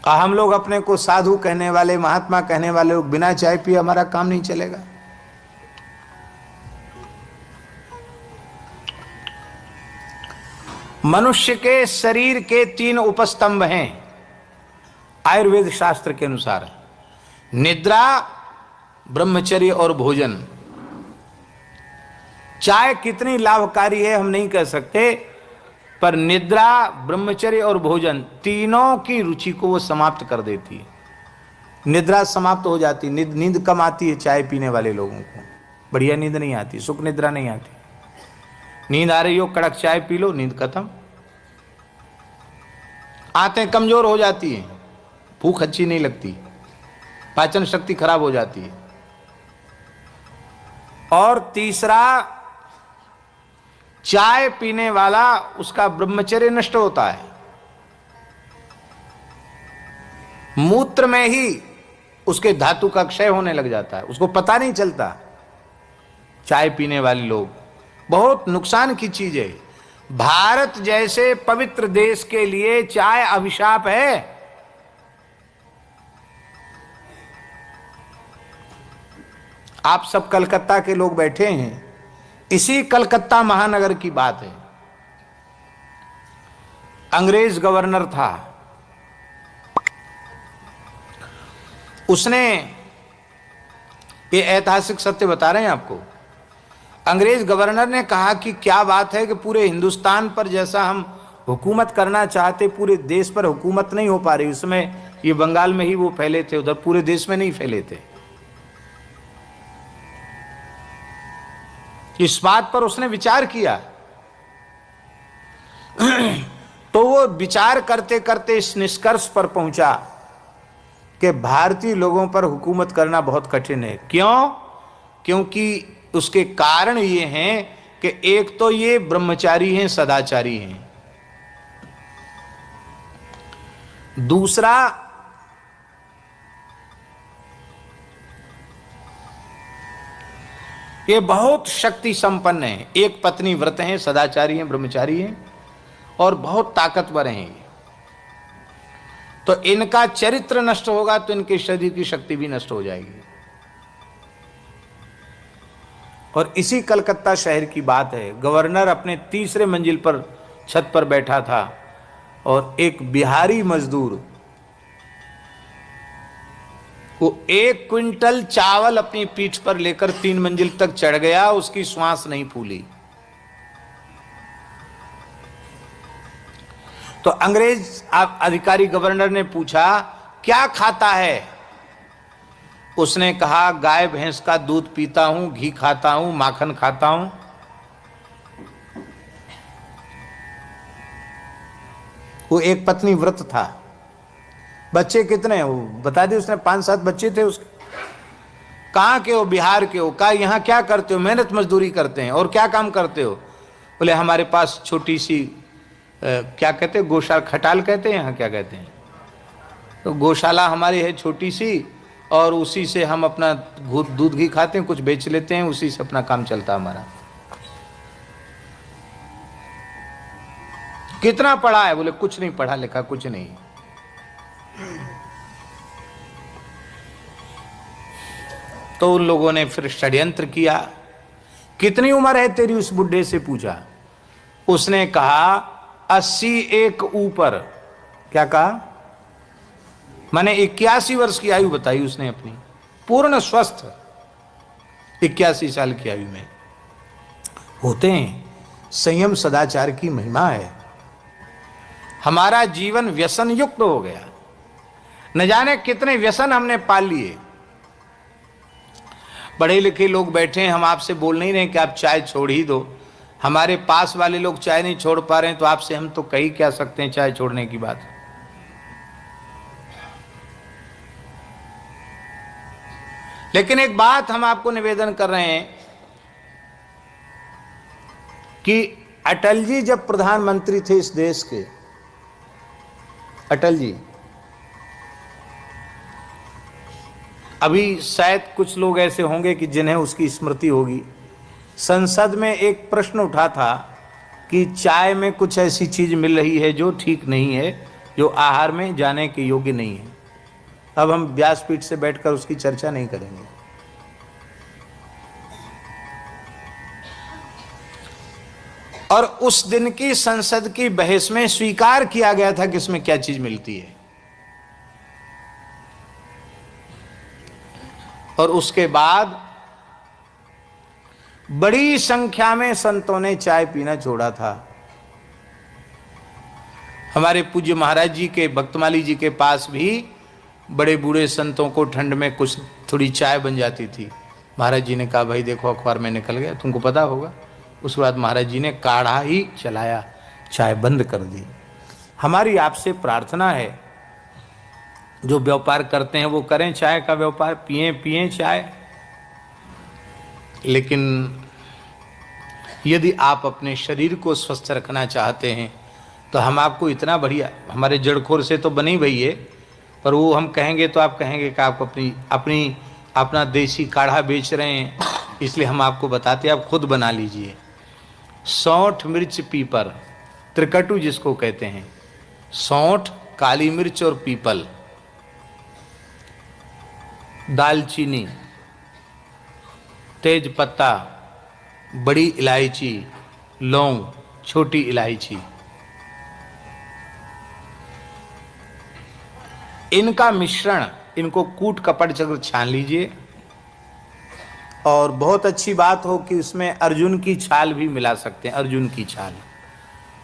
हम लोग अपने को साधु कहने वाले, महात्मा कहने वाले लोग, बिना चाय पिए हमारा काम नहीं चलेगा। मनुष्य के शरीर के 3 उपस्तंभ हैं आयुर्वेद शास्त्र के अनुसार: निद्रा, ब्रह्मचर्य और भोजन। चाय कितनी लाभकारी है हम नहीं कह सकते, पर निद्रा, ब्रह्मचर्य और भोजन तीनों की रुचि को वो समाप्त कर देती है। निद्रा समाप्त हो जाती, नींद कम आती है चाय पीने वाले लोगों को, बढ़िया नींद नहीं आती, सुख निद्रा नहीं आती। नींद आ रही हो, कड़क चाय पी लो, नींद खत्म। आंतें कमजोर हो जाती हैं, भूख अच्छी नहीं लगती, पाचन शक्ति खराब हो जाती है। और तीसरा, चाय पीने वाला, उसका ब्रह्मचर्य नष्ट होता है। मूत्र में ही उसके धातु का क्षय होने लग जाता है, उसको पता नहीं चलता। चाय पीने वाले लोग, बहुत नुकसान की चीज है। भारत जैसे पवित्र देश के लिए चाय अभिशाप है। आप सब कलकत्ता के लोग बैठे हैं, इसी कलकत्ता महानगर की बात है। अंग्रेज गवर्नर था, उसने, ये ऐतिहासिक सत्य बता रहे हैं आपको, अंग्रेज गवर्नर ने कहा कि क्या बात है कि पूरे हिंदुस्तान पर जैसा हम हुकूमत करना चाहते, पूरे देश पर हुकूमत नहीं हो पा रही। उसमें ये बंगाल में ही वो फैले थे, उधर पूरे देश में नहीं फैले थे। इस बात पर उसने विचार किया। तो वो विचार करते करते इस निष्कर्ष पर पहुंचा कि भारतीय लोगों पर हुकूमत करना बहुत कठिन है। क्यों? क्योंकि उसके कारण ये हैं कि एक तो ये ब्रह्मचारी हैं, सदाचारी हैं। दूसरा, ये बहुत शक्ति संपन्न है, एक पत्नी व्रत हैं, सदाचारी हैं, ब्रह्मचारी हैं और बहुत ताकतवर हैं। तो इनका चरित्र नष्ट होगा तो इनके शरीर की शक्ति भी नष्ट हो जाएगी। और इसी कलकत्ता शहर की बात है। गवर्नर अपने 3रे मंजिल पर छत पर बैठा था और एक बिहारी मजदूर वो 1 क्विंटल चावल अपनी पीठ पर लेकर 3 मंजिल तक चढ़ गया, उसकी श्वास नहीं फूली। तो अंग्रेज अधिकारी गवर्नर ने पूछा, क्या खाता है? उसने कहा, गाय भैंस का दूध पीता हूं, घी खाता हूं, माखन खाता हूं। वो एक पत्नी व्रत था। बच्चे कितने हैं? वो बता दी उसने, 5-7 बच्चे थे उसके। कहाँ के हो? बिहार के हो। कहा, यहाँ क्या करते हो? मेहनत मजदूरी करते हैं। और क्या काम करते हो? बोले, हमारे पास छोटी सी क्या कहते हैं, गौशाला, खटाल कहते हैं यहाँ, क्या कहते हैं, तो गौशाला हमारी है छोटी सी, और उसी से हम अपना दूध घी खाते हैं, कुछ बेच लेते हैं, उसी से अपना काम चलता हमारा। कितना पढ़ा है? बोले, कुछ नहीं पढ़ा लिखा, कुछ नहीं। तो उन लोगों ने फिर षड्यंत्र किया। कितनी उम्र है तेरी? उस बुढ़े से पूछा। उसने कहा, 81 ऊपर। क्या कहा? मैंने 81 वर्ष की आयु बताई उसने अपनी, पूर्ण स्वस्थ 81 साल की आयु में। होते हैं, संयम सदाचार की महिमा है। हमारा जीवन व्यसन युक्त हो गया, न जाने कितने व्यसन हमने पाल लिए। पढ़े लिखे लोग बैठे हैं, हम आपसे बोल नहीं रहे कि आप चाय छोड़ ही दो। हमारे पास वाले लोग चाय नहीं छोड़ पा रहे हैं, तो आपसे हम तो कही क्या सकते हैं चाय छोड़ने की बात। लेकिन एक बात हम आपको निवेदन कर रहे हैं कि अटल जी जब प्रधानमंत्री थे इस देश के, अटल जी, अभी शायद कुछ लोग ऐसे होंगे कि जिन्हें उसकी स्मृति होगी, संसद में एक प्रश्न उठा था कि चाय में कुछ ऐसी चीज मिल रही है जो ठीक नहीं है, जो आहार में जाने के योग्य नहीं है। अब हम व्यासपीठ से बैठकर उसकी चर्चा नहीं करेंगे। और उस दिन की संसद की बहस में स्वीकार किया गया था कि इसमें क्या चीज मिलती है। और उसके बाद बड़ी संख्या में संतों ने चाय पीना छोड़ा था। हमारे पूज्य महाराज जी के, भक्तमाली जी के पास भी बड़े बूढ़े संतों को ठंड में कुछ थोड़ी चाय बन जाती थी। महाराज जी ने कहा भाई देखो अखबार में निकल गया, तुमको पता होगा। उसके बाद महाराज जी ने काढ़ा ही चलाया, चाय बंद कर दी। हमारी आपसे प्रार्थना है, जो व्यापार करते हैं वो करें चाय का व्यापार, पिएं चाय। लेकिन यदि आप अपने शरीर को स्वस्थ रखना चाहते हैं तो हम आपको इतना बढ़िया, हमारे जड़खोर से तो बनी भई है, पर वो हम कहेंगे तो आप कहेंगे कि आप अपना देसी काढ़ा बेच रहे हैं, इसलिए हम आपको बताते हैं, आप खुद बना लीजिए। सौंठ, मिर्च, पीपल, त्रिकटु जिसको कहते हैं, सौंठ, काली मिर्च और पीपल, दालचीनी, तेज पत्ता, बड़ी इलायची, लौंग, छोटी इलायची, इनका मिश्रण, इनको कूट कपट चक्र छान लीजिए। और बहुत अच्छी बात हो कि इसमें अर्जुन की छाल भी मिला सकते हैं। अर्जुन की छाल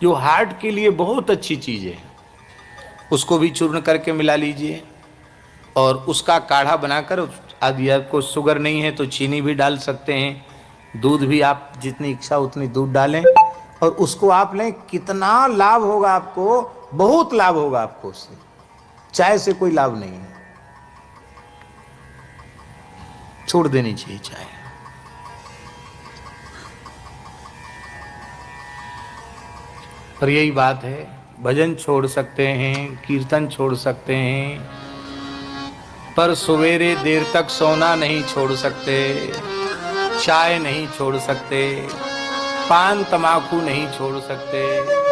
जो हार्ट के लिए बहुत अच्छी चीज है, उसको भी चूर्ण करके मिला लीजिए और उसका काढ़ा बनाकर, यदि आपको शुगर नहीं है तो चीनी भी डाल सकते हैं, दूध भी आप जितनी इच्छा उतनी दूध डालें और उसको आप लें। कितना लाभ होगा आपको, बहुत लाभ होगा आपको उससे। चाय से कोई लाभ नहीं है, छोड़ देनी चाहिए चाय। और यही बात है, भजन छोड़ सकते हैं, कीर्तन छोड़ सकते हैं, पर सवेरे देर तक सोना नहीं छोड़ सकते, चाय नहीं छोड़ सकते, पान तमाकू नहीं छोड़ सकते।